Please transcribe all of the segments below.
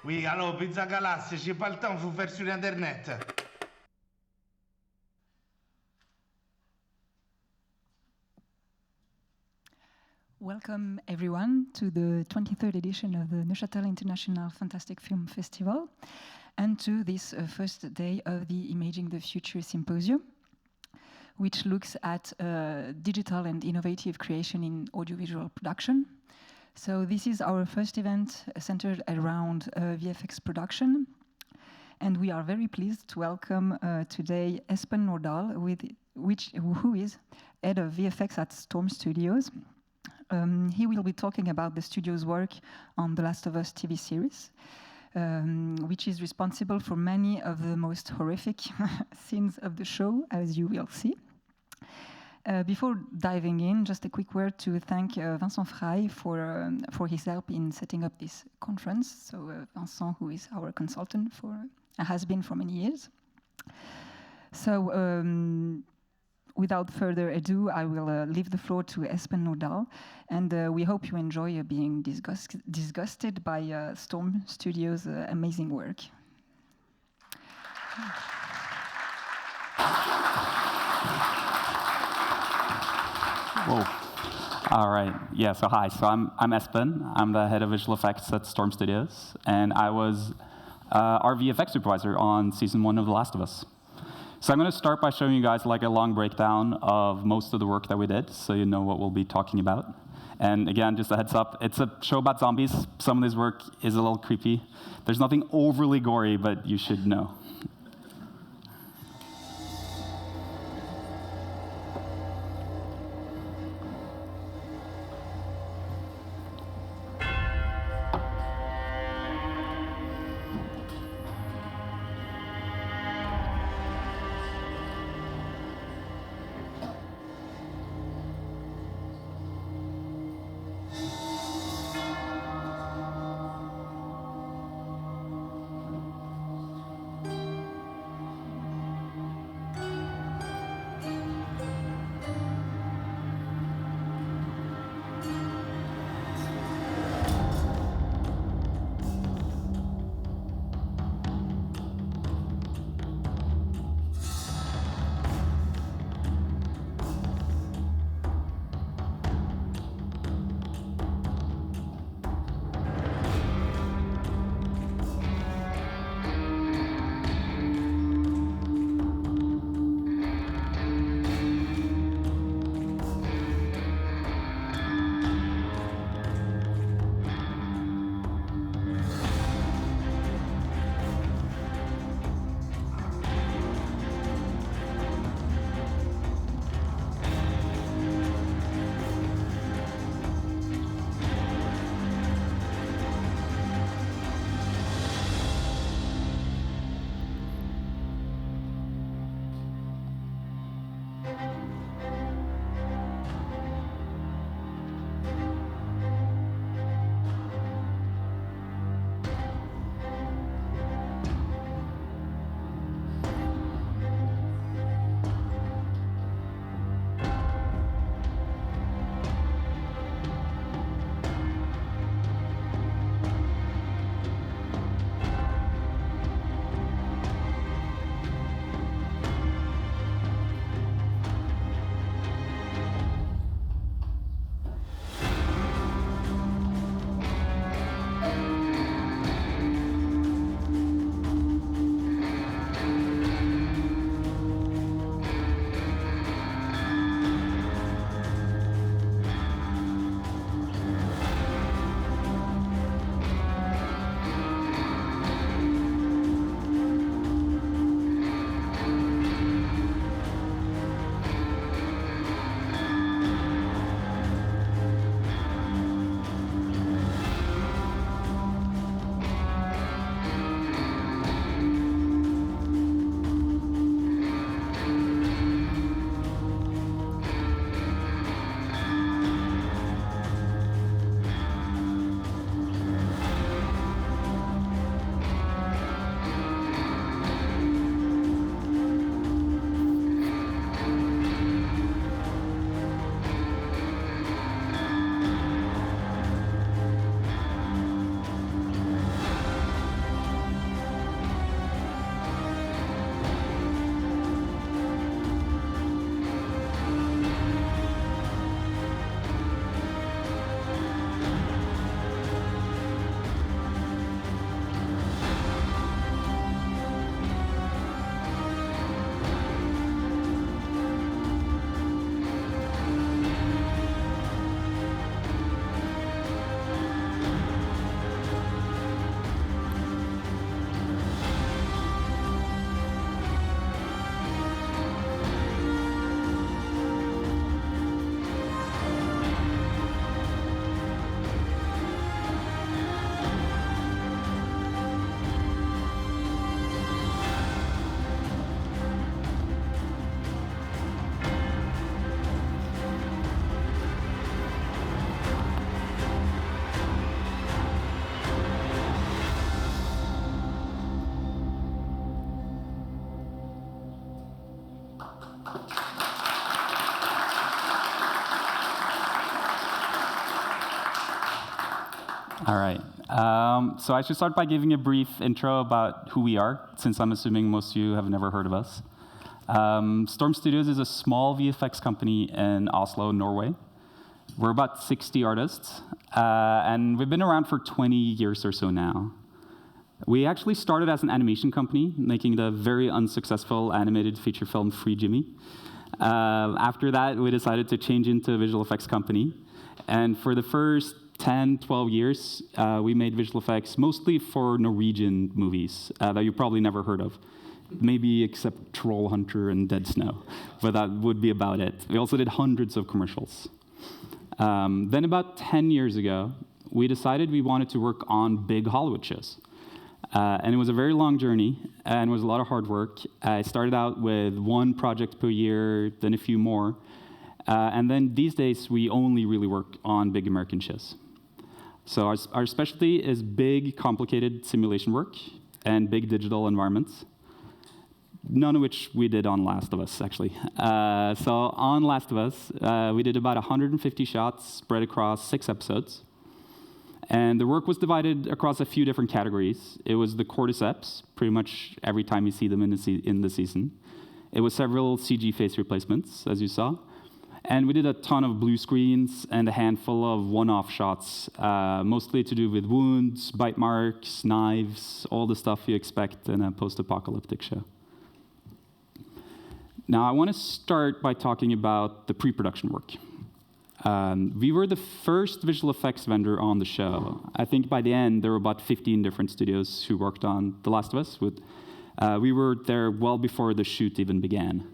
Oui, allô, Pizza Galassia, j'ai pas le temps, faut faire sur Internet. Welcome everyone to the 23rd edition of the Neuchâtel International Fantastic Film Festival and to this first day of the Imaging the Future Symposium, which looks at digital and innovative creation in audiovisual production. So this is our first event centered around VFX production, and we are very pleased to welcome today Espen Nordahl, who is head of VFX at Storm Studios. He will be talking about the studio's work on The Last of Us TV series, which is responsible for many of the most horrific scenes of the show, as you will see. Before diving in, just a quick word to thank Vincent Frey for his help in setting up this conference. So Vincent, who is our consultant has been for many years. So without further ado, I will leave the floor to Espen Nordahl, and we hope you enjoy being disgusted by Storm Studios' amazing work. Whoa. All right. Yeah, so hi. So I'm Espen. I'm the head of visual effects at Storm Studios, and I was our VFX supervisor on season 1 of The Last of Us. So I'm going to start by showing you guys like a long breakdown of most of the work that we did, so you know what we'll be talking about. And again, just a heads up, it's a show about zombies. Some of this work is a little creepy. There's nothing overly gory, but you should know. All right. So I should start by giving a brief intro about who we are, since I'm assuming most of you have never heard of us. Storm Studios is a small VFX company in Oslo, Norway. We're about 60 artists, and we've been around for 20 years or so now. We actually started as an animation company, making the very unsuccessful animated feature film Free Jimmy. After that, we decided to change into a visual effects company. And for the first 10, 12 years, we made visual effects mostly for Norwegian movies that you probably never heard of. Maybe except Troll Hunter and Dead Snow, but that would be about it. We also did hundreds of commercials. Then about 10 years ago, we decided we wanted to work on big Hollywood shows. And it was a very long journey, and it was a lot of hard work. I started out with one project per year, then a few more. And then these days, we only really work on big American shows. So our specialty is big, complicated simulation work and big digital environments. None of which we did on Last of Us, actually. So on Last of Us, we did about 150 shots spread across 6 episodes. And the work was divided across a few different categories. It was the cordyceps, pretty much every time you see them in the season. It was several CG face replacements, as you saw. And we did a ton of blue screens and a handful of one-off shots, mostly to do with wounds, bite marks, knives, all the stuff you expect in a post-apocalyptic show. Now, I want to start by talking about the pre-production work. We were the first visual effects vendor on the show. I think by the end, there were about 15 different studios who worked on The Last of Us. We were there well before the shoot even began.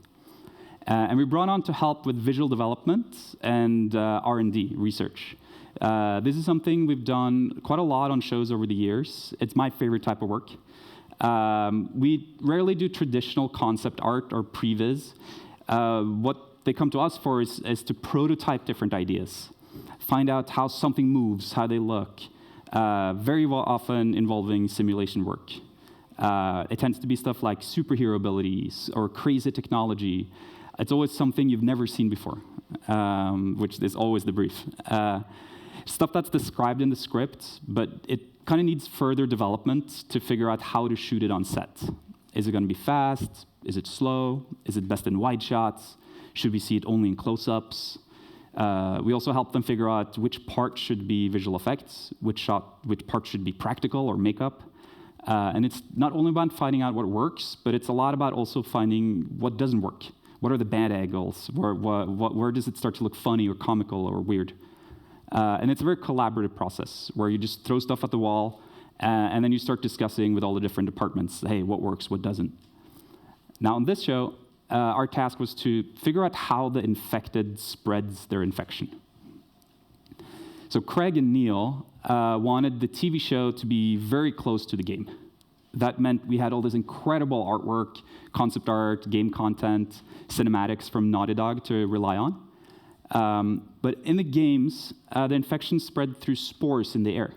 And we brought on to help with visual development and R&D, research. This is something we've done quite a lot on shows over the years. It's my favorite type of work. We rarely do traditional concept art or previs. What they come to us for is to prototype different ideas, find out how something moves, how they look, very often involving simulation work. It tends to be stuff like superhero abilities or crazy technology. It's always something you've never seen before, which is always the brief. Stuff that's described in the script, but it kind of needs further development to figure out how to shoot it on set. Is it going to be fast? Is it slow? Is it best in wide shots? Should we see it only in close-ups? We also help them figure out which part should be visual effects, which part should be practical or makeup. And it's not only about finding out what works, but it's a lot about also finding what doesn't work. What are the bad angles? Where does it start to look funny or comical or weird? And it's a very collaborative process where you just throw stuff at the wall, and then you start discussing with all the different departments, hey, what works, what doesn't. Now, on this show, our task was to figure out how the infected spreads their infection. So Craig and Neil wanted the TV show to be very close to the game. That meant we had all this incredible artwork, concept art, game content, cinematics from Nordahl to rely on. But in the games, the infection spread through spores in the air.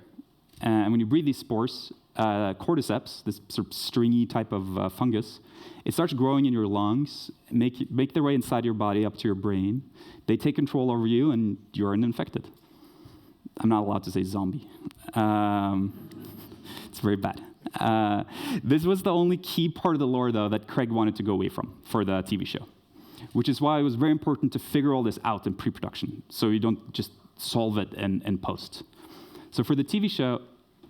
And when you breathe these spores, cordyceps, this sort of stringy type of fungus, it starts growing in your lungs, make their way inside your body up to your brain. They take control over you, and you're infected. I'm not allowed to say zombie. It's very bad. This was the only key part of the lore, though, that Craig wanted to go away from for the TV show, which is why it was very important to figure all this out in pre-production, so you don't just solve it in post. So for the TV show,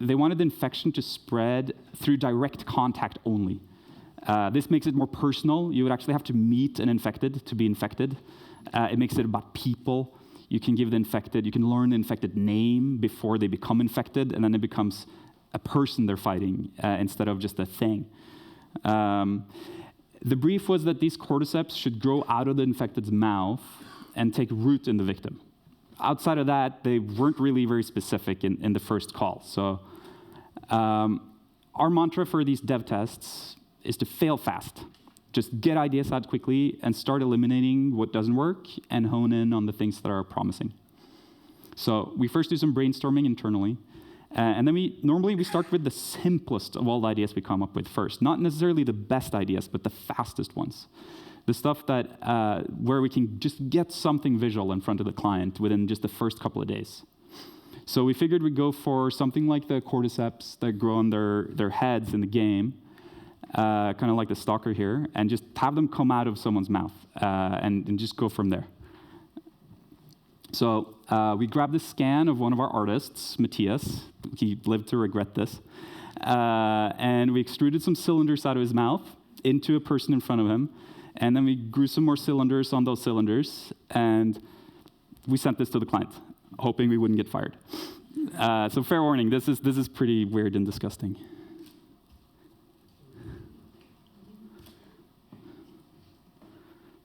they wanted the infection to spread through direct contact only. This makes it more personal. You would actually have to meet an infected to be infected. It makes it about people. You can give the infected, you can learn the infected name before they become infected, and then it becomes a person they're fighting instead of just a thing. The brief was that these cordyceps should grow out of the infected's mouth and take root in the victim. Outside of that, they weren't really very specific in the first call. So our mantra for these dev tests is to fail fast. Just get ideas out quickly and start eliminating what doesn't work and hone in on the things that are promising. So we first do some brainstorming internally. And then normally we start with the simplest of all the ideas we come up with first. Not necessarily the best ideas, but the fastest ones. The stuff that where we can just get something visual in front of the client within just the first couple of days. So we figured we'd go for something like the cordyceps that grow on their heads in the game, kind of like the stalker here, and just have them come out of someone's mouth and just go from there. So we grabbed the scan of one of our artists, Matthias. He lived to regret this. And we extruded some cylinders out of his mouth into a person in front of him. And then we grew some more cylinders on those cylinders. And we sent this to the client, hoping we wouldn't get fired. So fair warning, this is pretty weird and disgusting.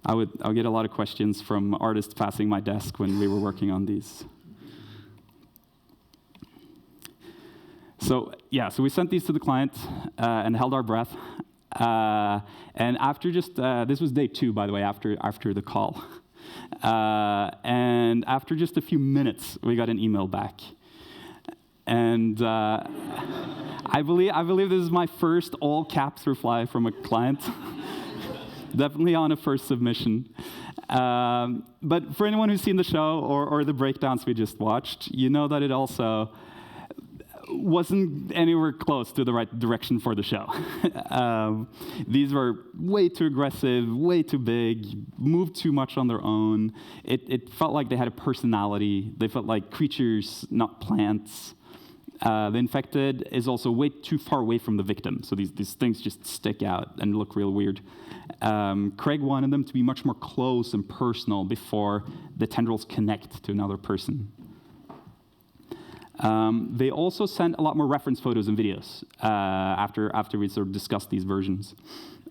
I'll get a lot of questions from artists passing my desk when we were working on these. So yeah, so we sent these to the client and held our breath. And after just, this was day 2, by the way, after the call. And after just a few minutes, we got an email back. And I believe this is my first all caps reply from a client. Definitely on a first submission. But for anyone who's seen the show or the breakdowns we just watched, you know that it also wasn't anywhere close to the right direction for the show. These were way too aggressive, way too big, moved too much on their own. It felt like they had a personality. They felt like creatures, not plants. The infected is also way too far away from the victim, so these things just stick out and look real weird. Craig wanted them to be much more close and personal before the tendrils connect to another person. They also sent a lot more reference photos and videos after we sort of discussed these versions.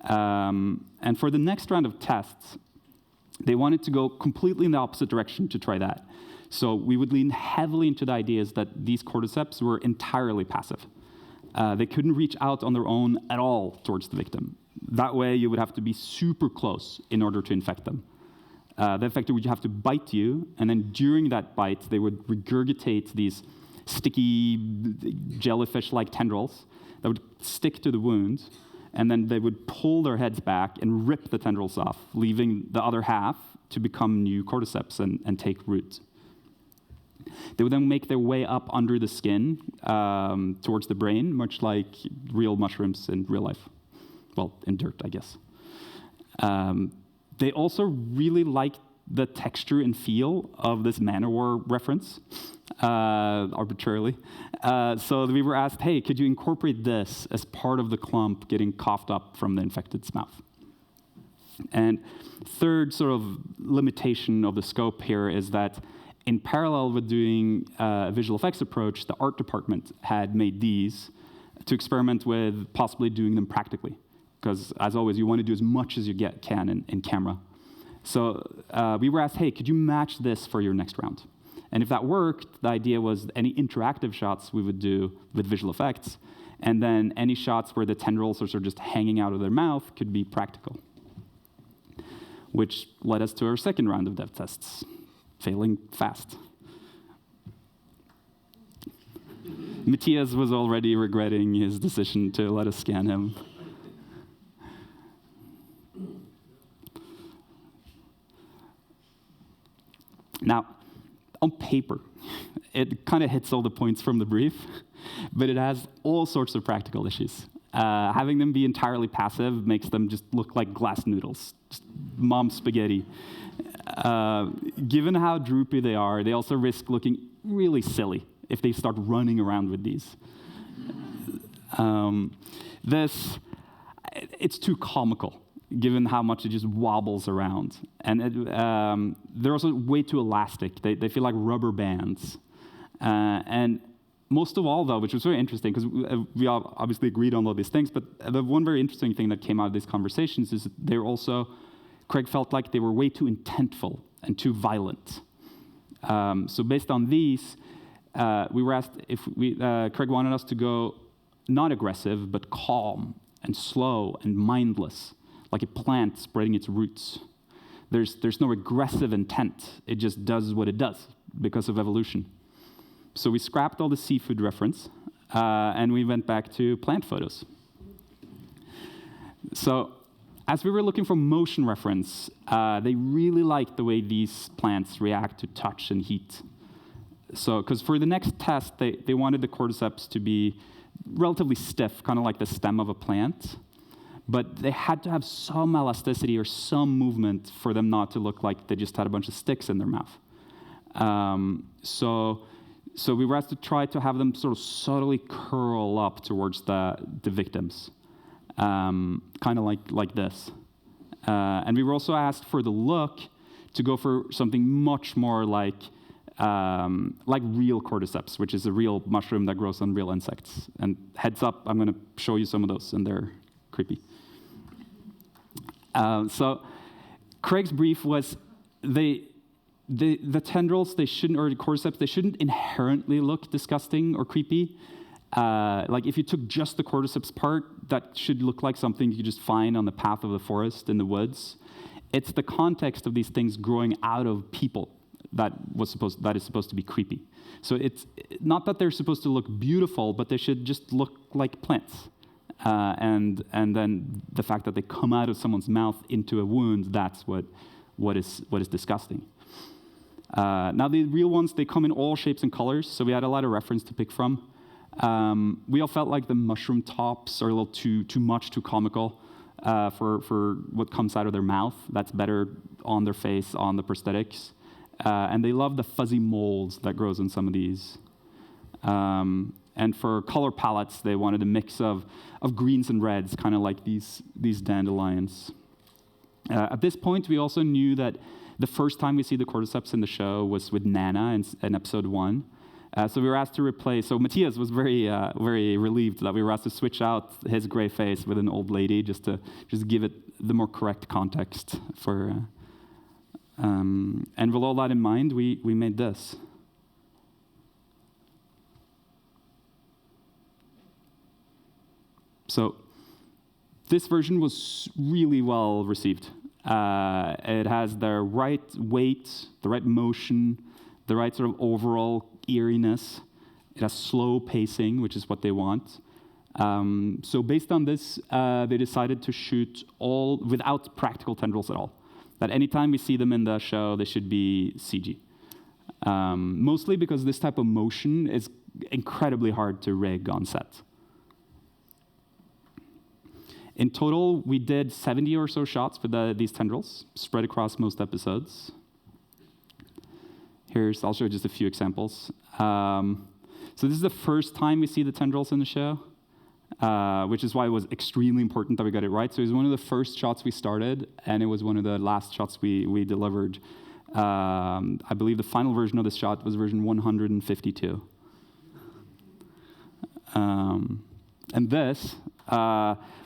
And for the next round of tests, they wanted to go completely in the opposite direction to try that. So we would lean heavily into the ideas that these cordyceps were entirely passive. They couldn't reach out on their own at all towards the victim. That way, you would have to be super close in order to infect them. The infector would have to bite you, and then during that bite, they would regurgitate these sticky jellyfish-like tendrils that would stick to the wound, and then they would pull their heads back and rip the tendrils off, leaving the other half to become new cordyceps and take root. They would then make their way up under the skin towards the brain, much like real mushrooms in real life. Well, in dirt, I guess. They also really liked the texture and feel of this Manowar reference, arbitrarily. So we were asked, hey, could you incorporate this as part of the clump getting coughed up from the infected's mouth? And third sort of limitation of the scope here is that in parallel with doing a visual effects approach, the art department had made these to experiment with possibly doing them practically. Because, as always, you want to do as much as you can in camera. So we were asked, hey, could you match this for your next round? And if that worked, the idea was any interactive shots we would do with visual effects, and then any shots where the tendrils are sort of just hanging out of their mouth could be practical. Which led us to our second round of dev tests. Failing fast. Matthias was already regretting his decision to let us scan him. Now, on paper, it kind of hits all the points from the brief, but it has all sorts of practical issues. Having them be entirely passive makes them just look like glass noodles, just mom spaghetti. Given how droopy they are, they also risk looking really silly if they start running around with these. It's too comical, given how much it just wobbles around. And they're also way too elastic. They feel like rubber bands. And most of all, though, which was very interesting, because we all obviously agreed on all these things, but the one very interesting thing that came out of these conversations is that they're also, Craig felt like they were way too intentful and too violent. So based on these, we were asked if Craig wanted us to go not aggressive, but calm and slow and mindless, like a plant spreading its roots. There's no aggressive intent. It just does what it does because of evolution. So we scrapped all the seafood reference, and we went back to plant photos. So as we were looking for motion reference, they really liked the way these plants react to touch and heat. So, because for the next test, they wanted the cordyceps to be relatively stiff, kind of like the stem of a plant, but they had to have some elasticity or some movement for them not to look like they just had a bunch of sticks in their mouth. So we were asked to try to have them sort of subtly curl up towards the victims, kind of like this. And we were also asked for the look to go for something much more like real cordyceps, which is a real mushroom that grows on real insects. And heads up, I'm going to show you some of those, and they're creepy. So Craig's brief was the tendrils, or the cordyceps, they shouldn't inherently look disgusting or creepy. Like if you took just the cordyceps part, that should look like something you could just find on the path of the forest in the woods. It's the context of these things growing out of people that is supposed to be creepy. So it's not that they're supposed to look beautiful, but they should just look like plants. And then the fact that they come out of someone's mouth into a wound, that's what is disgusting. Now the real ones, they come in all shapes and colors, so we had a lot of reference to pick from. We all felt like the mushroom tops are a little too much, too comical for what comes out of their mouth. That's better on their face, on the prosthetics. And they love the fuzzy molds that grows in some of these. And for color palettes, they wanted a mix of greens and reds, kind of like these dandelions. At this point, we also knew that the first time we see the cordyceps in the show was with Nana in episode 1. So we were asked to replace, so Matthias was very relieved that we were asked to switch out his gray face with an old lady just to give it the more correct context for, and with all that in mind, we made this. So this version was really well received. It has the right weight, the right motion, the right sort of overall eeriness. It has slow pacing, which is what they want. So based on this, they decided to shoot all without practical tendrils at all. That anytime we see them in the show, they should be CG. Mostly because this type of motion is incredibly hard to rig on set. In total, we did 70 or so shots for these tendrils, spread across most episodes. I'll show you just a few examples. So this is the first time we see the tendrils in the show, which is why it was extremely important that we got it right. So it was one of the first shots we started, and it was one of the last shots we delivered. I believe the final version of this shot was version 152. And this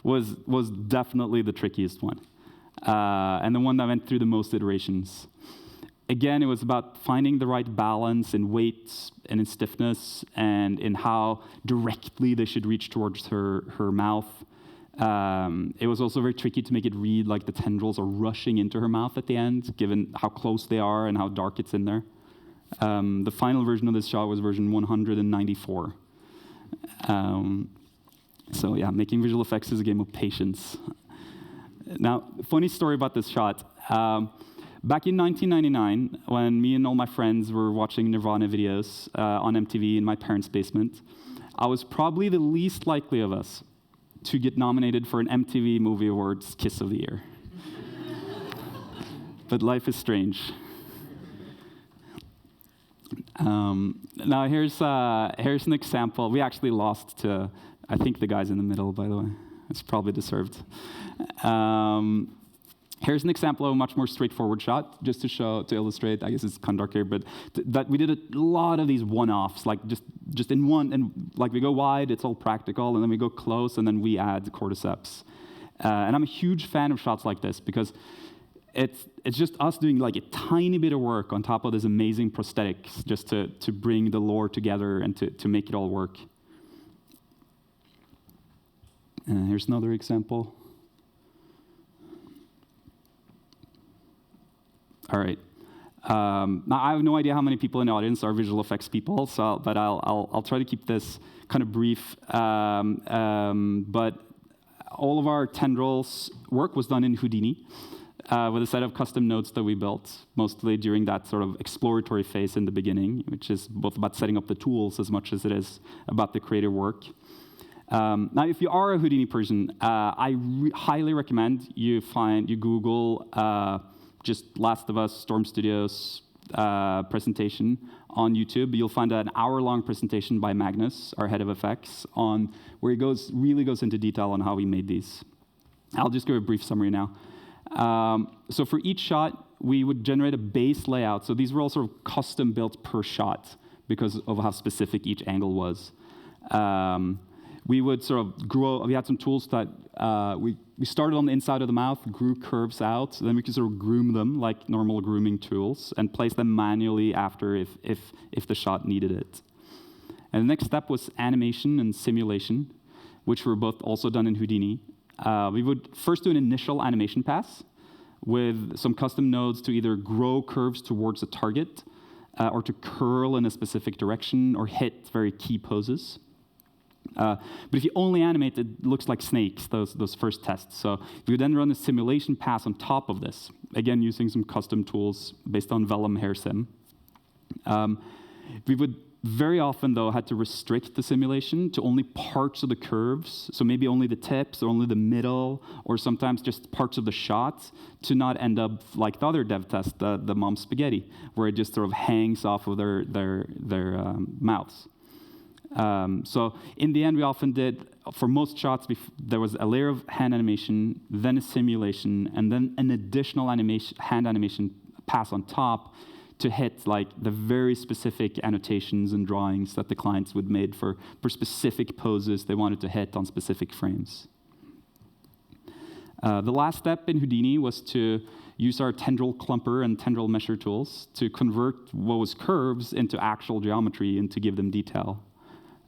was definitely the trickiest one, and the one that went through the most iterations. Again, it was about finding the right balance in weight and in stiffness and in how directly they should reach towards her mouth. It was also very tricky to make it read like the tendrils are rushing into her mouth at the end, given how close they are and how dark it's in there. The final version of this shot was version 194. So yeah, making visual effects is a game of patience. Now, funny story about this shot. Back in 1999, when me and all my friends were watching Nirvana videos on MTV in my parents' basement, I was probably the least likely of us to get nominated for an MTV Movie Awards Kiss of the Year. But life is strange. Now here's an example. We actually lost to, I think, the guys in the middle, by the way. It's probably deserved. Here's an example of a much more straightforward shot, just to illustrate. I guess it's kind of dark here, but that we did a lot of these one-offs, like just in one, and like we go wide, it's all practical, and then we go close, and then we add cordyceps. And I'm a huge fan of shots like this because it's just us doing like a tiny bit of work on top of this amazing prosthetics, just to bring the lore together and to make it all work. Here's another example. All right. Now I have no idea how many people in the audience are visual effects people, but I'll try to keep this kind of brief. But all of our tendrils work was done in Houdini. with a set of custom nodes that we built, mostly during that sort of exploratory phase in the beginning, which is both about setting up the tools as much as it is about the creative work. Now, if you are a Houdini person, I highly recommend you Google just Last of Us Storm Studios presentation on YouTube. You'll find an hour-long presentation by Magnus, our head of effects, on where he really goes into detail on how we made these. I'll just give a brief summary now. So for each shot, we would generate a base layout. So these were all sort of custom built per shot because of how specific each angle was. We would sort of grow. We had some tools that we started on the inside of the mouth, grew curves out, then we could sort of groom them like normal grooming tools and place them manually after if the shot needed it. And the next step was animation and simulation, which were both also done in Houdini. We would first do an initial animation pass with some custom nodes to either grow curves towards a target or to curl in a specific direction or hit very key poses. But if you only animate, it looks like snakes, those first tests. So we would then run a simulation pass on top of this, again using some custom tools based on Vellum Hair Sim. We would very often, though, had to restrict the simulation to only parts of the curves, so maybe only the tips or only the middle, or sometimes just parts of the shot, to not end up like the other dev test, the mom spaghetti, where it just sort of hangs off of their mouths. So in the end, we often did, for most shots, there was a layer of hand animation, then a simulation, and then an additional hand animation pass on top to hit like the very specific annotations and drawings that the clients would made for specific poses they wanted to hit on specific frames. The last step in Houdini was to use our tendril clumper and tendril mesher tools to convert what was curves into actual geometry and to give them detail.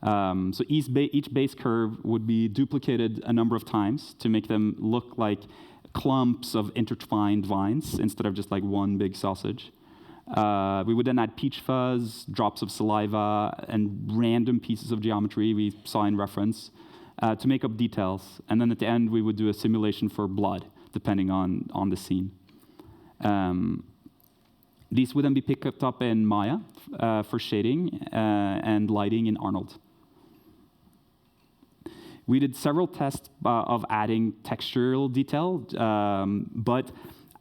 So each base curve would be duplicated a number of times to make them look like clumps of intertwined vines instead of just like one big sausage. We would then add peach fuzz, drops of saliva, and random pieces of geometry we saw in reference to make up details. And then at the end, we would do a simulation for blood, depending on the scene. These would then be picked up in Maya for shading and lighting in Arnold. We did several tests of adding textural detail, but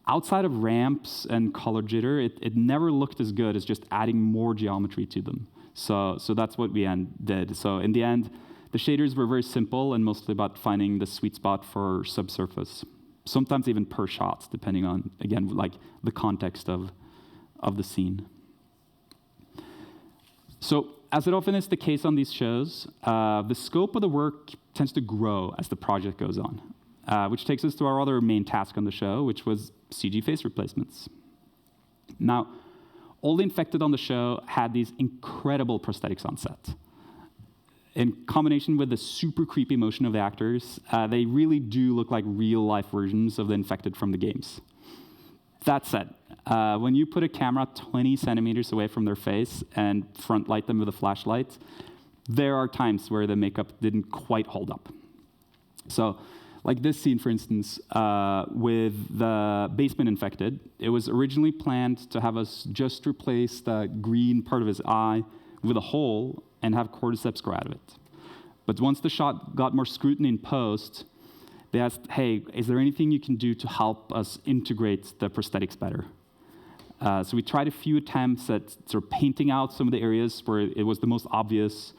outside of ramps and color jitter, it never looked as good as just adding more geometry to them. So that's what we did. So in the end, the shaders were very simple and mostly about finding the sweet spot for subsurface, sometimes even per shot, depending on, again, like the context of the scene. So as it often is the case on these shows, the scope of the work tends to grow as the project goes on, which takes us to our other main task on the show, which was CG face replacements. Now, all the infected on the show had these incredible prosthetics on set. In combination with the super creepy motion of the actors, they really do look like real-life versions of the infected from the games. That said, when you put a camera 20 centimeters away from their face and front light them with a flashlight, there are times where the makeup didn't quite hold up. So, like this scene, for instance, with the basement infected, it was originally planned to have us just replace the green part of his eye with a hole and have cordyceps grow out of it. But once the shot got more scrutiny in post, they asked, hey, is there anything you can do to help us integrate the prosthetics better? So we tried a few attempts at sort of painting out some of the areas where it was the most obvious,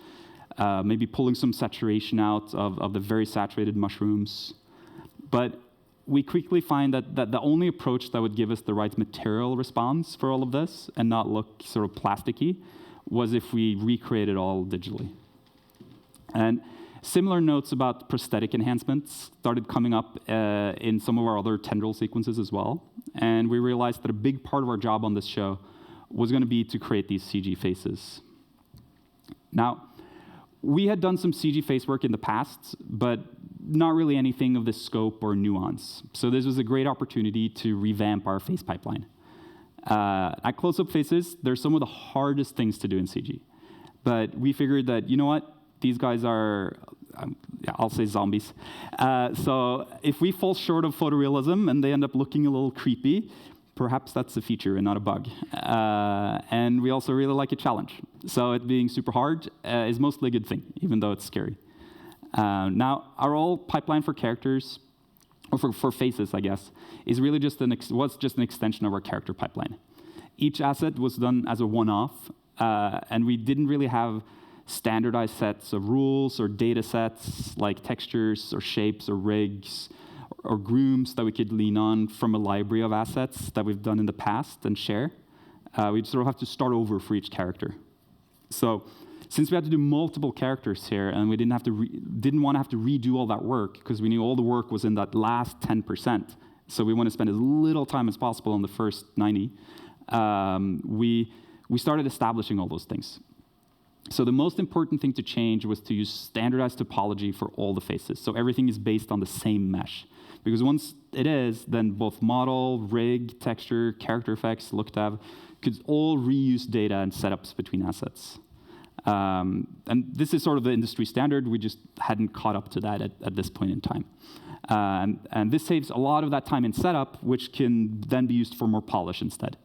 maybe pulling some saturation out of the very saturated mushrooms. But we quickly find that the only approach that would give us the right material response for all of this and not look sort of plasticky was if we recreate it all digitally. And similar notes about prosthetic enhancements started coming up in some of our other tendril sequences as well. And we realized that a big part of our job on this show was going to be to create these CG faces. Now, we had done some CG face work in the past, but not really anything of this scope or nuance. So this was a great opportunity to revamp our face pipeline. At close-up faces, they're some of the hardest things to do in CG. But we figured that, you know what? These guys are I'll say zombies. So if we fall short of photorealism and they end up looking a little creepy, perhaps that's a feature and not a bug. And we also really like a challenge. So it being super hard is mostly a good thing, even though it's scary. Now, our whole pipeline for characters, or for faces, I guess, is really just an extension of our character pipeline. Each asset was done as a one-off, and we didn't really have standardized sets of rules or data sets like textures or shapes or rigs or grooms that we could lean on from a library of assets that we've done in the past and share. We'd sort of have to start over for each character. So since we had to do multiple characters here and we didn't want to have to redo all that work because we knew all the work was in that last 10%, so we want to spend as little time as possible on the first 90, we started establishing all those things. So the most important thing to change was to use standardized topology for all the faces. So everything is based on the same mesh. Because once it is, then both model, rig, texture, character effects, look-dev could all reuse data and setups between assets. And this is sort of the industry standard. We just hadn't caught up to that at this point in time. And this saves a lot of that time in setup, which can then be used for more polish instead.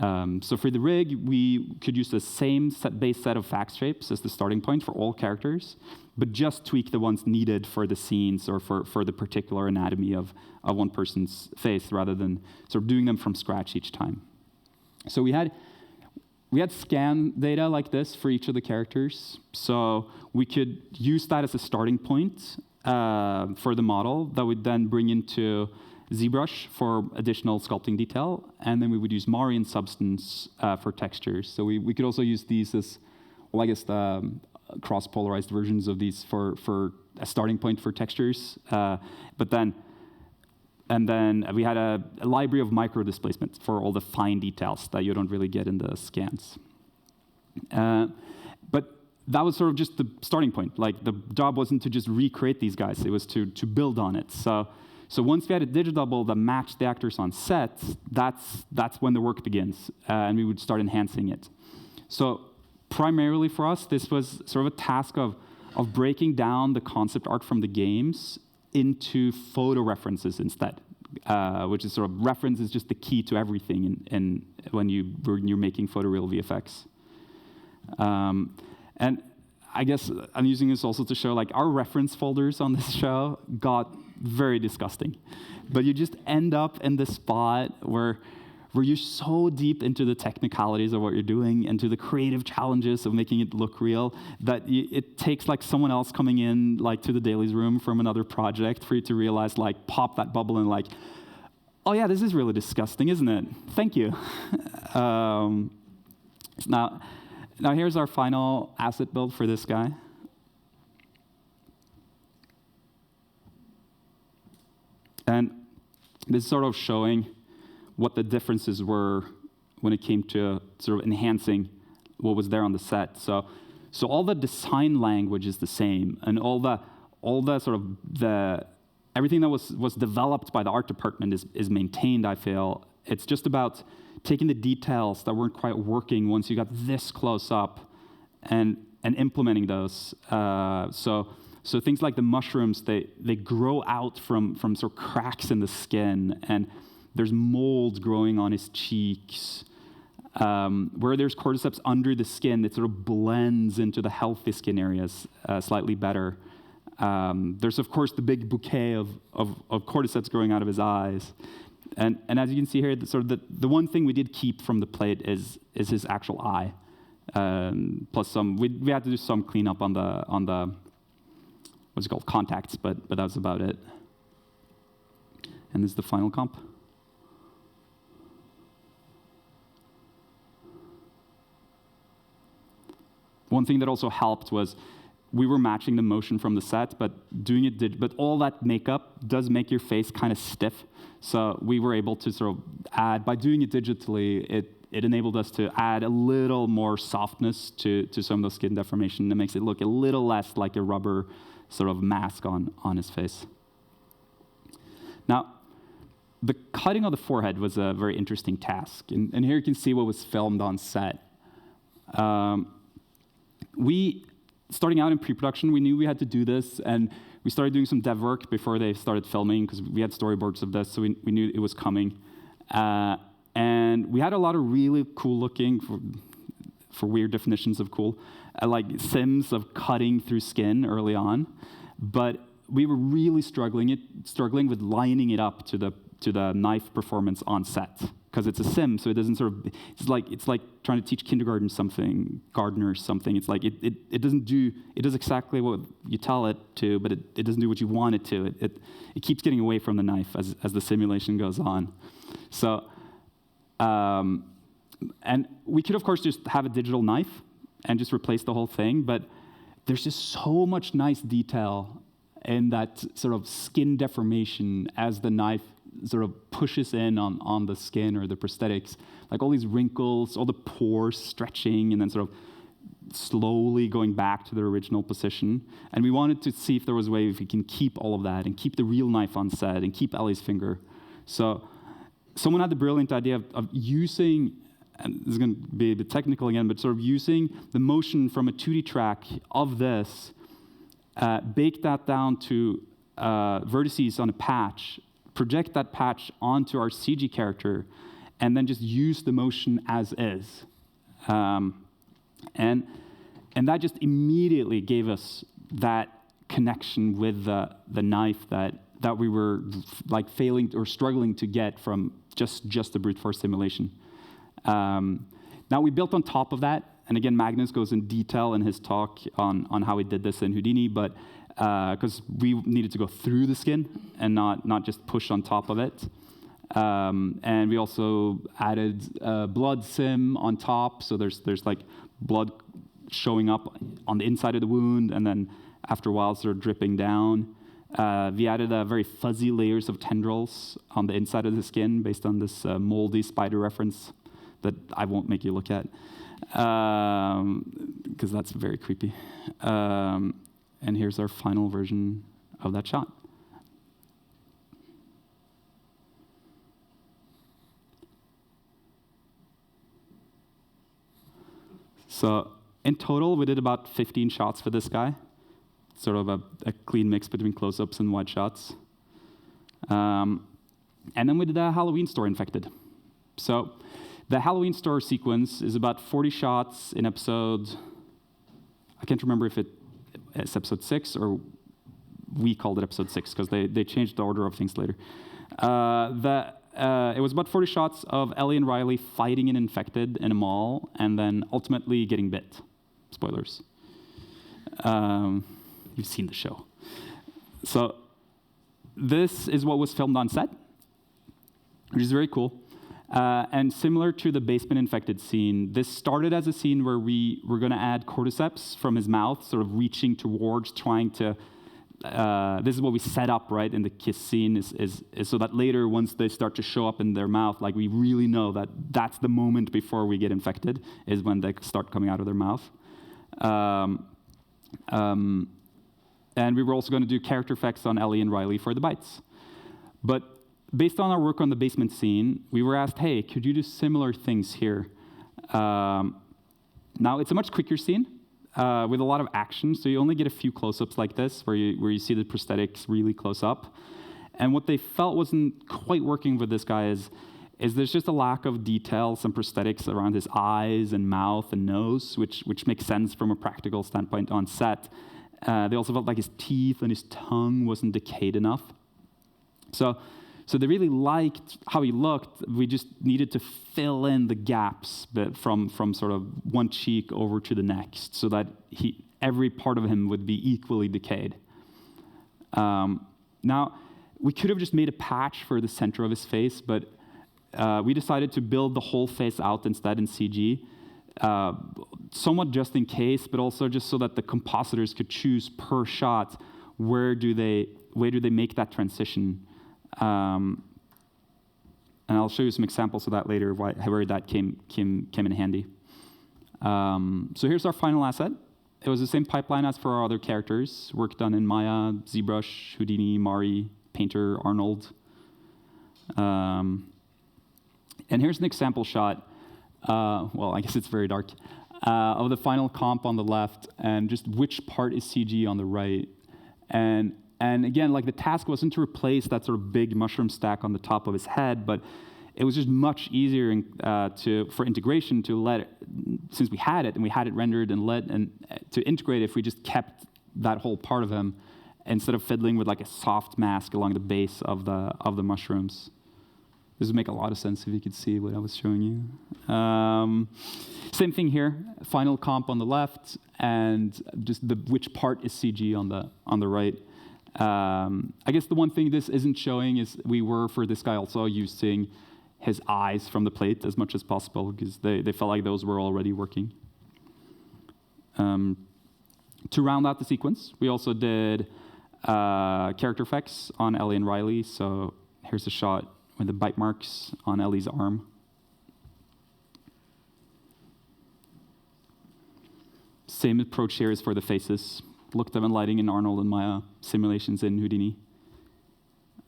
So for the rig, we could use the same base set of fact shapes as the starting point for all characters, but just tweak the ones needed for the scenes or for the particular anatomy of one person's face rather than sort of doing them from scratch each time. So we had scan data like this for each of the characters. So we could use that as a starting point for the model that would then bring into ZBrush for additional sculpting detail, and then we would use Mari and Substance for textures. So we could also use these as, well, I guess, cross-polarized versions of these for a starting point for textures. And then we had a library of micro displacement for all the fine details that you don't really get in the scans. But that was sort of just the starting point. Like, the job wasn't to just recreate these guys, it was to build on it. So once we had a digidouble that matched the actors on set, that's when the work begins, and we would start enhancing it. So primarily for us, this was sort of a task of breaking down the concept art from the games into photo references instead, which is sort of reference is just the key to everything when you're making photoreal VFX. And I guess I'm using this also to show, like, our reference folders on this show got very disgusting. But you just end up in this spot where you're so deep into the technicalities of what you're doing, into the creative challenges of making it look real, that it takes like someone else coming in like to the dailies room from another project for you to realize, like, pop that bubble and like, oh yeah, this is really disgusting, isn't it? Thank you. Now here's our final asset build for this guy. And this is sort of showing what the differences were when it came to sort of enhancing what was there on the set. So all the design language is the same, and all the sort of everything that was developed by the art department is maintained, I feel. It's just about taking the details that weren't quite working once you got this close up and implementing those. So things like the mushrooms, they grow out from sort of cracks in the skin, and there's mold growing on his cheeks. Where there's cordyceps under the skin, it sort of blends into the healthy skin areas slightly better. There's, of course, the big bouquet of cordyceps growing out of his eyes. And as you can see here, the one thing we did keep from the plate is his actual eye. Plus we had to do some cleanup on the what's it called, contacts, but that was about it. And this is the final comp. One thing that also helped was we were matching the motion from the set, but all that makeup does make your face kind of stiff. So we were able to sort of add, by doing it digitally, it enabled us to add a little more softness to some of the skin deformation. It makes it look a little less like a rubber sort of mask on his face. Now, the cutting of the forehead was a very interesting task. And here you can see what was filmed on set. We starting out in pre-production, we knew we had to do this, and we started doing some dev work before they started filming, because we had storyboards of this, so we knew it was coming. And we had a lot of really cool-looking, for weird definitions of cool, like sims of cutting through skin early on, but we were really struggling with lining it up to the knife performance on set, because it's a sim, so it doesn't sort of, it's like trying to teach gardeners something. It's like it does exactly what you tell it to, but it doesn't do what you want it to. It keeps getting away from the knife as the simulation goes on. So, and we could of course just have a digital knife and just replace the whole thing, but there's just so much nice detail in that sort of skin deformation as the knife sort of pushes in on the skin or the prosthetics, like all these wrinkles, all the pores stretching, and then sort of slowly going back to their original position. And we wanted to see if there was a way if we can keep all of that and keep the real knife on set and keep Ellie's finger. So someone had the brilliant idea of using, and this is going to be a bit technical again, but sort of using the motion from a 2D track of this, bake that down to vertices on a patch, project that patch onto our CG character, and then just use the motion as is. And that just immediately gave us that connection with the knife that we were like failing or struggling to get from just the brute force simulation. Now we built on top of that, and again, Magnus goes in detail in his talk on how he did this in Houdini, but because we needed to go through the skin and not just push on top of it. And we also added blood sim on top, so there's like blood showing up on the inside of the wound, and then after a while sort of dripping down. We added very fuzzy layers of tendrils on the inside of the skin based on this moldy spider reference that I won't make you look at, because that's very creepy. And here's our final version of that shot. So in total, we did about 15 shots for this guy, sort of a clean mix between close-ups and wide shots. And then we did a Halloween store infected. So the Halloween store sequence is about 40 shots in episode, I can't remember if it's episode 6 or we called it episode 6 because they changed the order of things later. It was about 40 shots of Ellie and Riley fighting an infected in a mall and then ultimately getting bit. Spoilers. You've seen the show. So this is what was filmed on set, which is very cool. And similar to the basement infected scene, this started as a scene where we were going to add cordyceps from his mouth, sort of reaching towards, trying to. This is what we set up, right, in the kiss scene, is so that later, once they start to show up in their mouth, like we really know that that's the moment before we get infected, is when they start coming out of their mouth. And we were also going to do character effects on Ellie and Riley for the bites. But based on our work on the basement scene, we were asked, hey, could you do similar things here? Now, it's a much quicker scene with a lot of action, so you only get a few close-ups like this, where you see the prosthetics really close up. And what they felt wasn't quite working with this guy is there's just a lack of detail, some prosthetics around his eyes and mouth and nose, which makes sense from a practical standpoint on set. They also felt like his teeth and his tongue wasn't decayed enough. So they really liked how he looked. We just needed to fill in the gaps from sort of one cheek over to the next, so that every part of him would be equally decayed. Now, we could have just made a patch for the center of his face, but we decided to build the whole face out instead in CG, somewhat just in case, but also just so that the compositors could choose per shot where do they make that transition. And I'll show you some examples of that later, where that came in handy. So here's our final asset. It was the same pipeline as for our other characters, work done in Maya, ZBrush, Houdini, Mari, Painter, Arnold. And here's an example shot. Well, I guess it's very dark. of the final comp on the left, and just which part is CG on the right. And again, like the task wasn't to replace that sort of big mushroom stack on the top of his head, but it was just much easier for integration to let it, since we had it and we had it rendered and to integrate it if we just kept that whole part of him instead of fiddling with like a soft mask along the base of the mushrooms. This would make a lot of sense if you could see what I was showing you. Same thing here, final comp on the left, and just which part is CG on the right. I guess the one thing this isn't showing is we were, for this guy, also using his eyes from the plate as much as possible, because they felt like those were already working. To round out the sequence, we also did character effects on Ellie and Riley. So here's a shot with the bite marks on Ellie's arm. Same approach here as for the faces. Looked up in lighting in Arnold and Maya, simulations in Houdini.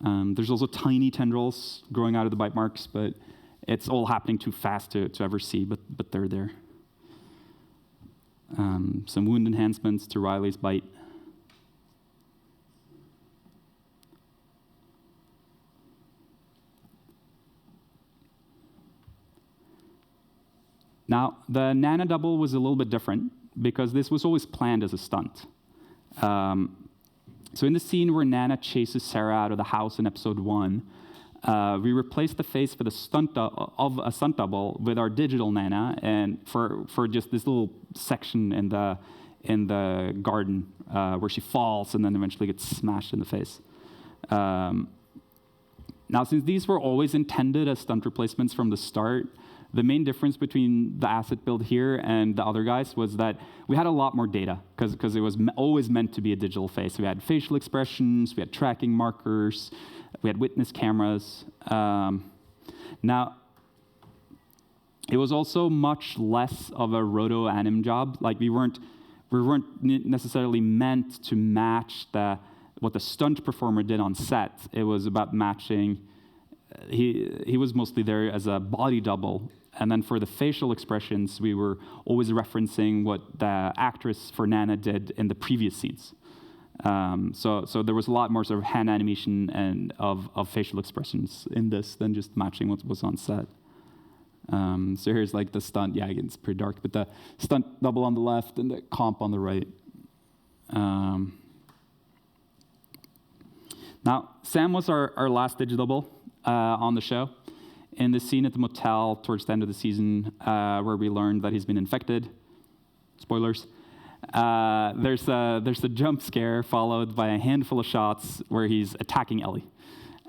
There's also tiny tendrils growing out of the bite marks, but it's all happening too fast to ever see, but they're there. Some wound enhancements to Riley's bite. Now, the Nana double was a little bit different because this was always planned as a stunt. So in the scene where Nana chases Sarah out of the house in episode 1, we replaced the face for the stunt of a stunt double with our digital Nana, and for just this little section in the garden where she falls and then eventually gets smashed in the face. Now, since these were always intended as stunt replacements from the start, the main difference between the asset build here and the other guys was that we had a lot more data, because it was always meant to be a digital face. We had facial expressions, we had tracking markers, we had witness cameras. Now, it was also much less of a roto-anim job. Like we weren't necessarily meant to match what the stunt performer did on set. It was about matching. He was mostly there as a body double. And then for the facial expressions, we were always referencing what the actress for Nana did in the previous scenes. So there was a lot more sort of hand animation and of facial expressions in this than just matching what was on set. So here's like the stunt. Yeah, again, it's pretty dark, but the stunt double on the left and the comp on the right. Now, Sam was our last digidouble on the show. In the scene at the motel towards the end of the season, where we learned that he's been infected, spoilers, there's a jump scare followed by a handful of shots where he's attacking Ellie.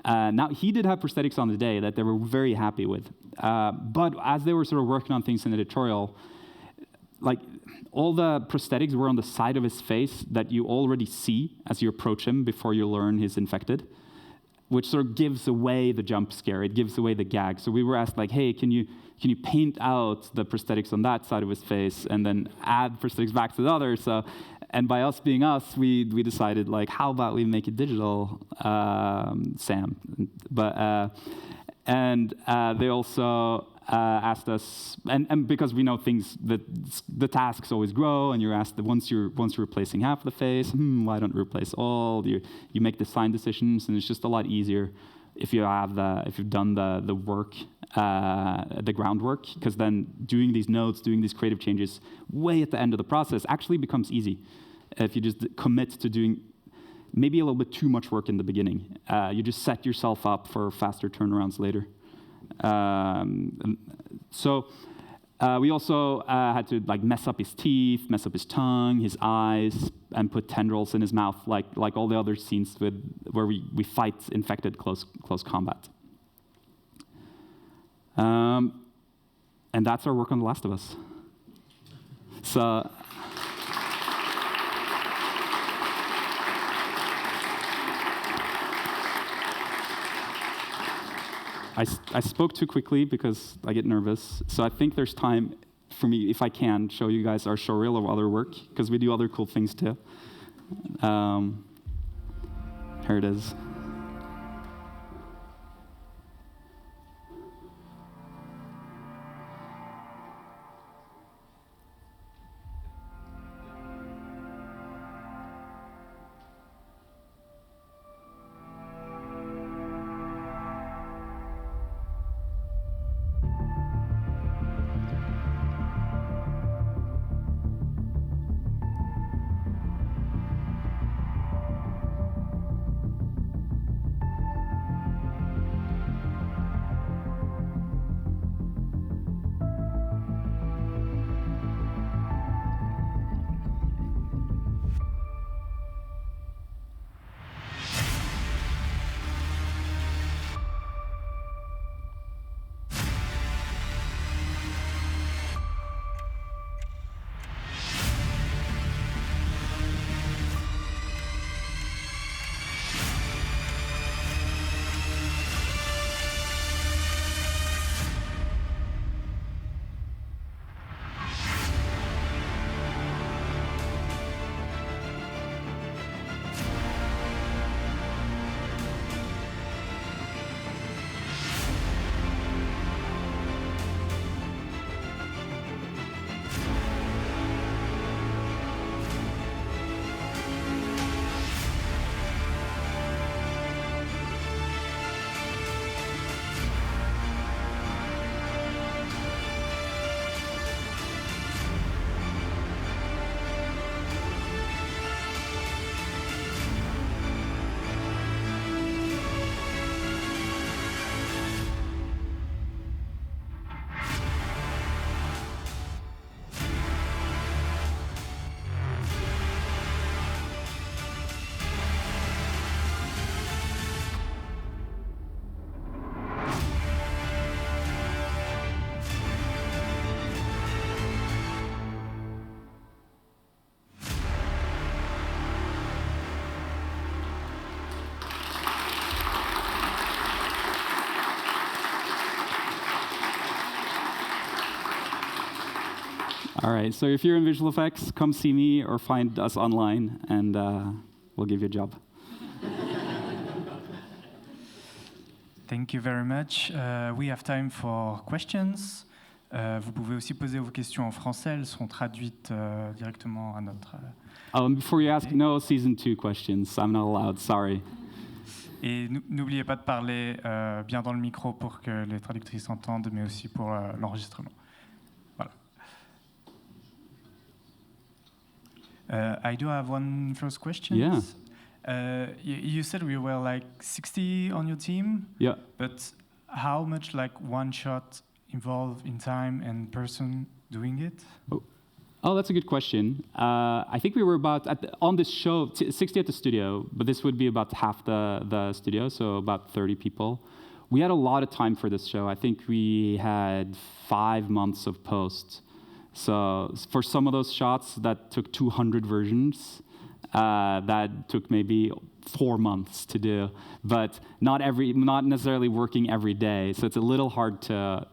Now, he did have prosthetics on the day that they were very happy with. But as they were sort of working on things in the editorial, like all the prosthetics were on the side of his face that you already see as you approach him before you learn he's infected, which sort of gives away the jump scare. It gives away the gag. So we were asked, like, hey, can you paint out the prosthetics on that side of his face and then add prosthetics back to the other? So, and by us being us, we decided, like, how about we make it digital, Sam? But they also asked us, and because we know things, that the tasks always grow, and you're asked that once you're replacing half the face, why don't you replace all? You make design decisions, and it's just a lot easier if you've done the work, the groundwork, because then doing these notes, doing these creative changes way at the end of the process actually becomes easy if you just commit to doing maybe a little bit too much work in the beginning. You just set yourself up for faster turnarounds later. We also had to like mess up his teeth, mess up his tongue, his eyes, and put tendrils in his mouth, like all the other scenes where we fight infected close combat. And that's our work on The Last of Us. So. I spoke too quickly because I get nervous. So I think there's time for me, if I can, show you guys our showreel of other work, because we do other cool things too. Here it is. All right, so if you're in visual effects, come see me or find us online, and we'll give you a job. Thank you very much. We have time for questions. Vous pouvez aussi poser vos questions en français, elles seront traduites directement à notre... Before you ask, no season 2 questions. I'm not allowed, sorry. Et n'oubliez pas de parler bien dans le micro pour que les traductrices entendent, mais aussi pour l'enregistrement. Voilà. I do have one first question. Yeah. You said we were like 60 on your team. Yeah. But how much like one shot involved in time and person doing it? Oh, that's a good question. I think we were about, on this show, 60 at the studio, but this would be about half the studio, so about 30 people. We had a lot of time for this show. I think we had 5 months of post. So for some of those shots, that took 200 versions. That took maybe 4 months to do, but not necessarily working every day. So it's a little hard to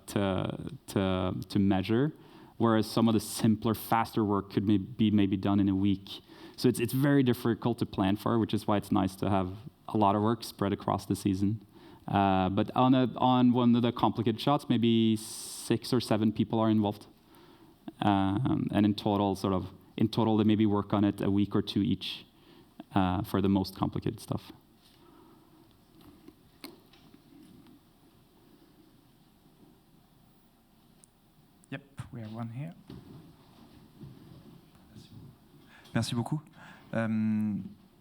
measure. Whereas some of the simpler, faster work could be maybe done in a week. So it's very difficult to plan for, which is why it's nice to have a lot of work spread across the season. But on one of the complicated shots, maybe 6 or 7 people are involved, and in total, they maybe work on it a week or 2 each for the most complicated stuff. Yep, we have one here. Merci beaucoup.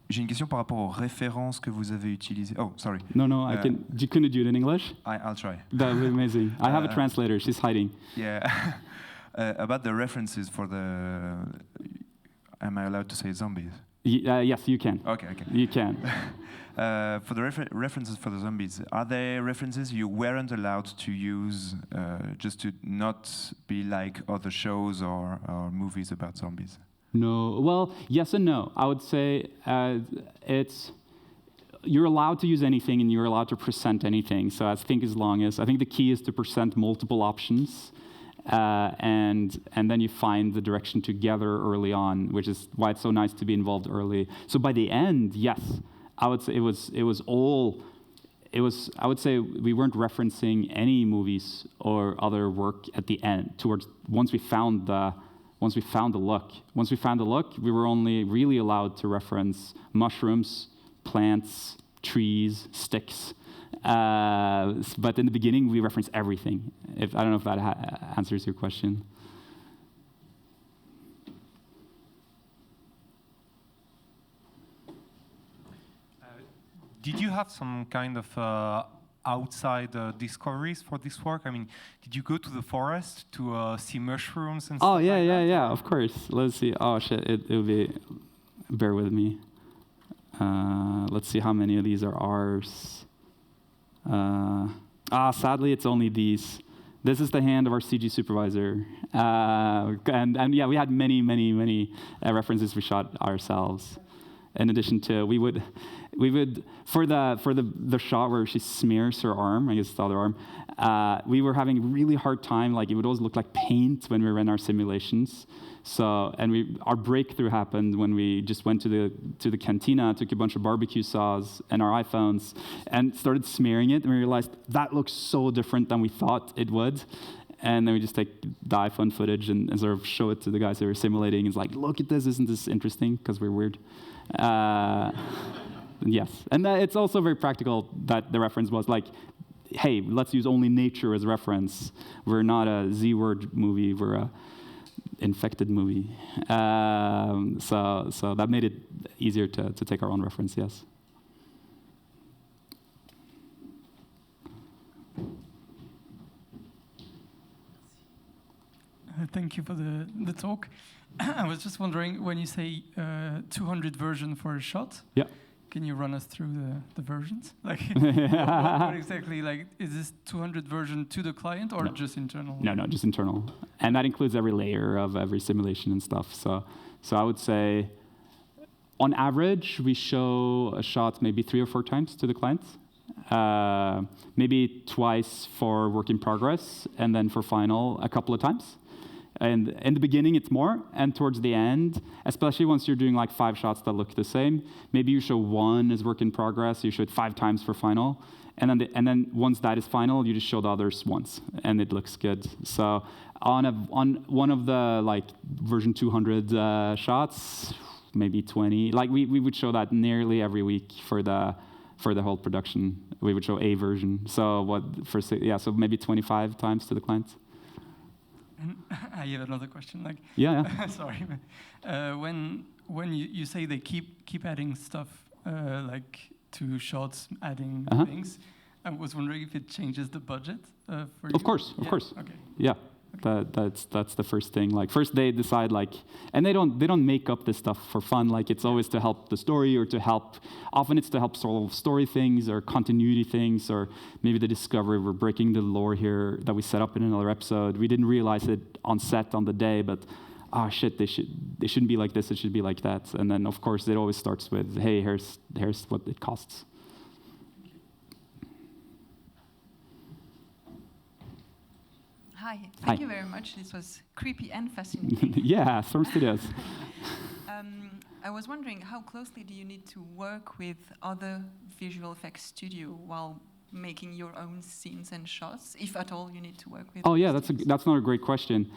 J'ai une question par rapport aux références que vous avez utilisées. Oh, sorry. No, couldn't you do it in English? I'll try. That would be amazing. I have a translator. She's hiding. Yeah. About the references for the... Am I allowed to say zombies? Yes, you can. Okay. You can. For the references for the zombies, are there references you weren't allowed to use just to not be like other shows or movies about zombies? No, well, yes and no. I would say you're allowed to use anything and you're allowed to present anything. So I think the key is to present multiple options, and then you find the direction together early on, which is why it's so nice to be involved early. So by the end, yes, I would say I would say we weren't referencing any movies or other work at the end. Once we found the look. Once we found the look, we were only really allowed to reference mushrooms, plants, trees, sticks. But in the beginning, we referenced everything. I don't know if that answers your question. Did you have some kind of outside discoveries for this work? I mean, did you go to the forest to see mushrooms and stuff like that? Yeah, of course. Let's see. Oh, shit, it'll be... Bear with me. Let's see how many of these are ours. Sadly, it's only these. This is the hand of our CG supervisor. And yeah, we had many references we shot ourselves. In addition to, we would for the shot where she smears her arm, I guess it's the other arm, we were having a really hard time. Like, it would always look like paint when we ran our simulations. So, and our breakthrough happened when we just went to the cantina, took a bunch of barbecue sauce and our iPhones, and started smearing it. And we realized that looks so different than we thought it would. And then we just take the iPhone footage and sort of show it to the guys that were simulating. It's like, look at this, isn't this interesting? Because we're weird. Yes, and it's also very practical that the reference was like, hey, let's use only nature as reference. We're not a Z-word movie, we're a infected movie. So that made it easier to take our own reference, yes. Thank you for the talk. I was just wondering, when you say 200 version for a shot, yeah. Can you run us through the versions? Like, what exactly, like, is this 200 version to the client or just internal? No, just internal. And that includes every layer of every simulation and stuff. So I would say, on average, we show a shot maybe 3 or 4 times to the client. Maybe twice for work in progress, and then for final a couple of times. And in the beginning, it's more, and towards the end, especially once you're doing like 5 shots that look the same, maybe you show 1 as work in progress, you show it 5 times for final, and then once that is final, you just show the others once, and it looks good. So on one of the like version 200 shots, maybe 20, like we would show that nearly every week for the whole production. We would show a version. So so maybe 25 times to the clients. And I have another question. Like, yeah. sorry, when you say they keep adding stuff, like to shots, adding things, I was wondering if it changes the budget for you. Of course. Okay. Yeah. That's the first thing. Like first they decide and they don't make up this stuff for fun. Like it's always to help the story or to help. Often it's to help solve story things or continuity things or maybe the discovery we're breaking the lore here that we set up in another episode. We didn't realize it on set on the day, but shit, they shouldn't be like this. It should be like that. And then of course it always starts with, hey, here's what it costs. Hi, thank you very much. This was creepy and fascinating. Yeah, Storm Studios. I was wondering, how closely do you need to work with other visual effects studio while making your own scenes and shots, if at all you need to work with? Oh yeah, that's another great question.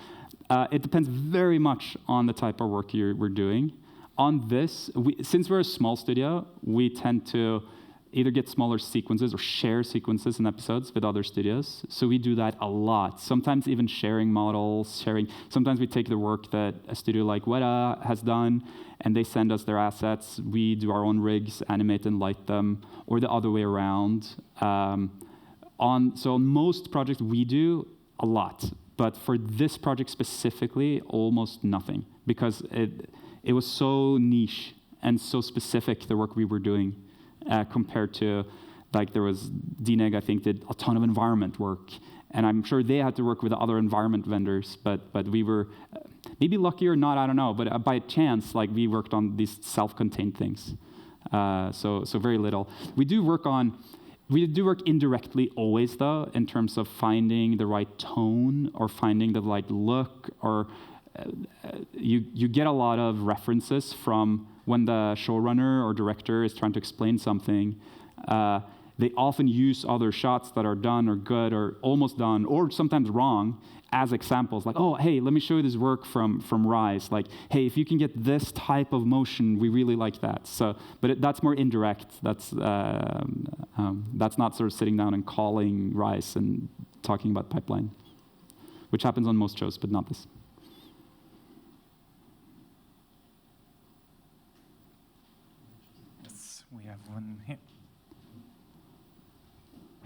It depends very much on the type of work we're doing. On this, since we're a small studio, we tend to either get smaller sequences or share sequences and episodes with other studios. So we do that a lot. Sometimes even sharing models, sometimes we take the work that a studio like Weta has done, and they send us their assets. We do our own rigs, animate and light them, or the other way around. So on most projects we do a lot, but for this project specifically, almost nothing, because it was so niche and so specific, the work we were doing. Compared to, like, there was DNEG, I think, did a ton of environment work, and I'm sure they had to work with other environment vendors, but we were maybe lucky or not, I don't know, but by chance, like, we worked on these self-contained things, so very little. We do work indirectly always, though, in terms of finding the right tone or finding the right look, or you get a lot of references from when the showrunner or director is trying to explain something. They often use other shots that are done or good or almost done or sometimes wrong as examples. Like, oh, hey, let me show you this work from Rise. Like, hey, if you can get this type of motion, we really like that. So, but that's more indirect. That's not sort of sitting down and calling Rise and talking about pipeline, which happens on most shows, but not this. We have one here.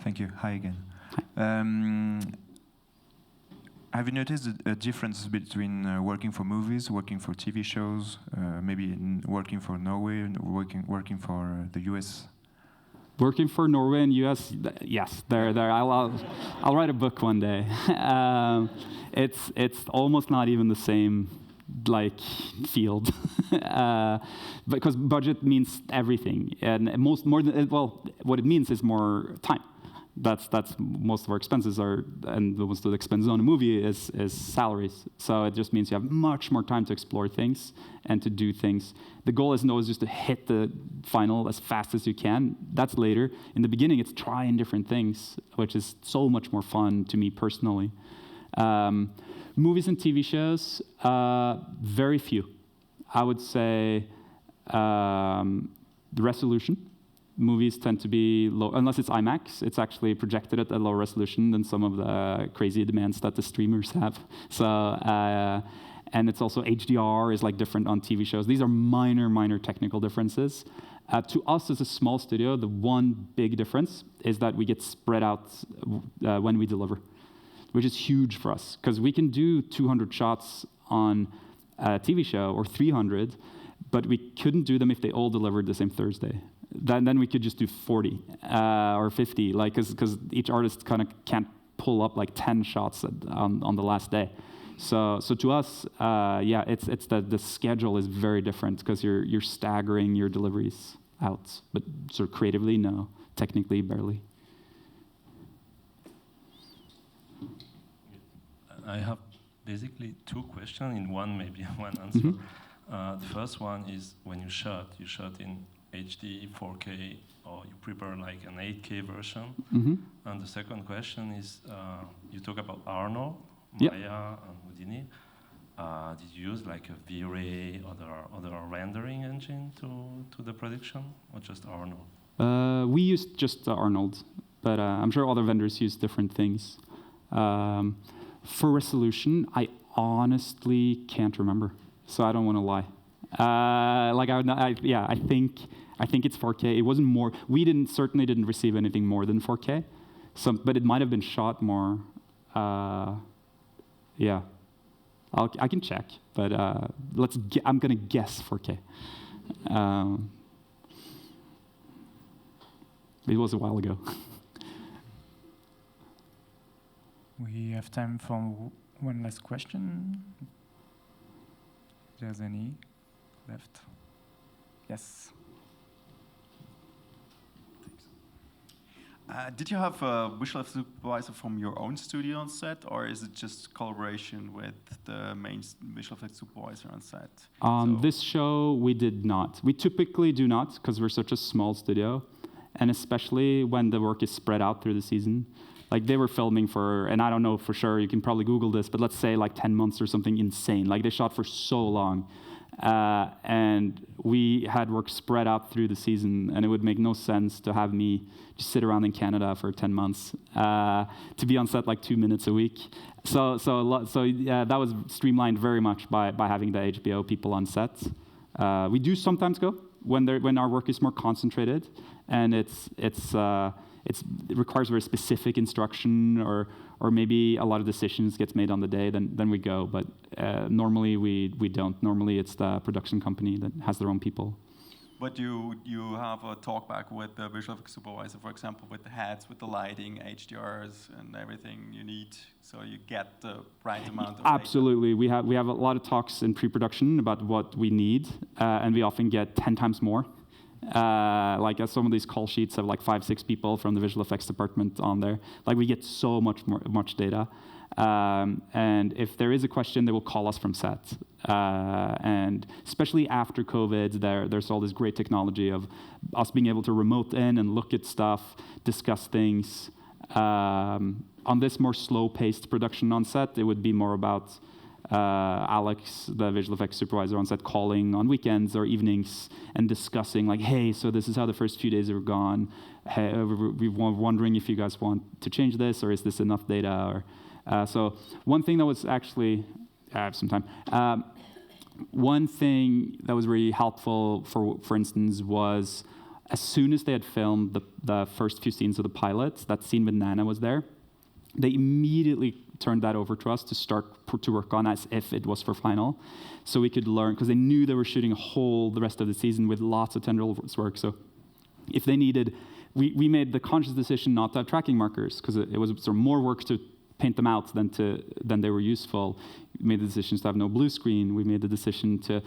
Thank you. Hi again. Have you noticed a difference between working for movies, working for TV shows, maybe working for Norway and working for the US? Working for Norway and US, yes. I'll write a book one day. It's almost not even the same field, because budget means everything, and what it means is more time. That's most of our expenses are, and most of the expenses on a movie is salaries. So it just means you have much more time to explore things and to do things. The goal isn't always just to hit the final as fast as you can. That's later. In the beginning, it's trying different things, which is so much more fun to me personally. Movies and TV shows, very few. I would say the resolution. Movies tend to be low, unless it's IMAX. It's actually projected at a lower resolution than some of the crazy demands that the streamers have. So, and it's also HDR is different on TV shows. These are minor technical differences. To us as a small studio, the one big difference is that we get spread out when we deliver, which is huge for us, because we can do 200 shots on a TV show, or 300, but we couldn't do them if they all delivered the same Thursday. Then we could just do 40 or 50, because each artist kind of can't pull up 10 shots on the last day. So to us, it's the schedule is very different, because you're staggering your deliveries out, but sort of creatively, no, technically, barely. I have basically two questions in one, maybe one answer. The first one is when you shot in HD, 4K, or you prepare like an 8K version. And the second question is, you talk about Arno, Maya, and Houdini. Did you use like a V-Ray or other rendering engine to the production, or just Arno? We used just Arnold, but I'm sure other vendors use different things. For resolution, I honestly can't remember, so I don't want to lie. I think it's 4K. It wasn't more. We certainly didn't receive anything more than 4K, but it might have been shot more. Yeah, I can check, but I'm gonna guess 4K. It was a while ago. We have time for one last question. If there's any left. Yes. Did you have a visual effects supervisor from your own studio on set, or is it just collaboration with the main visual effects supervisor on set? This show, we did not. We typically do not, because we're such a small studio, and especially when the work is spread out through the season. Like they were filming for, and I don't know for sure, you can probably Google this, but let's say like 10 months or something insane. Like they shot for so long. And we had work spread out through the season, and it would make no sense to have me just sit around in Canada for 10 months to be on set like 2 minutes a week. So yeah, that was streamlined very much by having the HBO people on set. We do sometimes go when our work is more concentrated, and it requires very specific instruction, or maybe a lot of decisions gets made on the day, then we go. But normally we don't. Normally it's the production company that has their own people. But you have a talk back with the visual effects supervisor, for example, with the heads, with the lighting, HDRs, and everything you need, so you get the right amount of Absolutely. data. We have a lot of talks in pre-production about what we need, and we often get 10 times more. Some of these call sheets have like 5-6 people from the visual effects department on there. Like we get so much data, and if there is a question, they will call us from set. And especially after COVID, there's all this great technology of us being able to remote in and look at stuff, discuss things. On this more slow-paced production on set, it would be more about Alex, the visual effects supervisor on set, calling on weekends or evenings and discussing like, hey, so this is how the first few days have gone. Hey, we're wondering if you guys want to change this, or is this enough data? So one thing that was actually, I have some time. One thing that was really helpful, for instance, was as soon as they had filmed the first few scenes of the pilot, that scene with Nana was there, they immediately turned that over to us to start to work on as if it was for final. So we could learn, because they knew they were shooting the rest of the season with lots of tendrils work. So if they needed, we made the conscious decision not to have tracking markers, because it was sort of more work to paint them out than they were useful. We made the decisions to have no blue screen. We made the decision to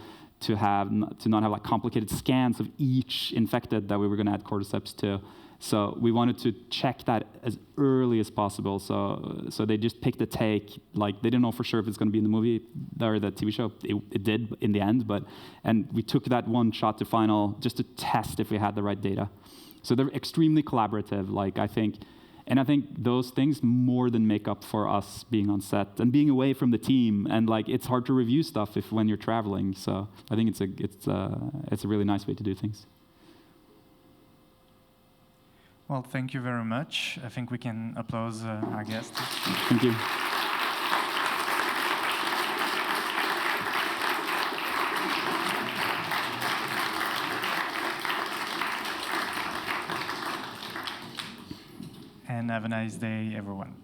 not have like complicated scans of each infected that we were going to add cordyceps to. So we wanted to check that as early as possible. So they just picked a take. Like they didn't know for sure if it's going to be in the movie or the TV show. It did in the end, and we took that one shot to final just to test if we had the right data. So they're extremely collaborative. I think those things more than make up for us being on set and being away from the team. And it's hard to review stuff when you're traveling. So I think it's a really nice way to do things. Well, thank you very much. I think we can applaud our guests. Thank you. And have a nice day, everyone.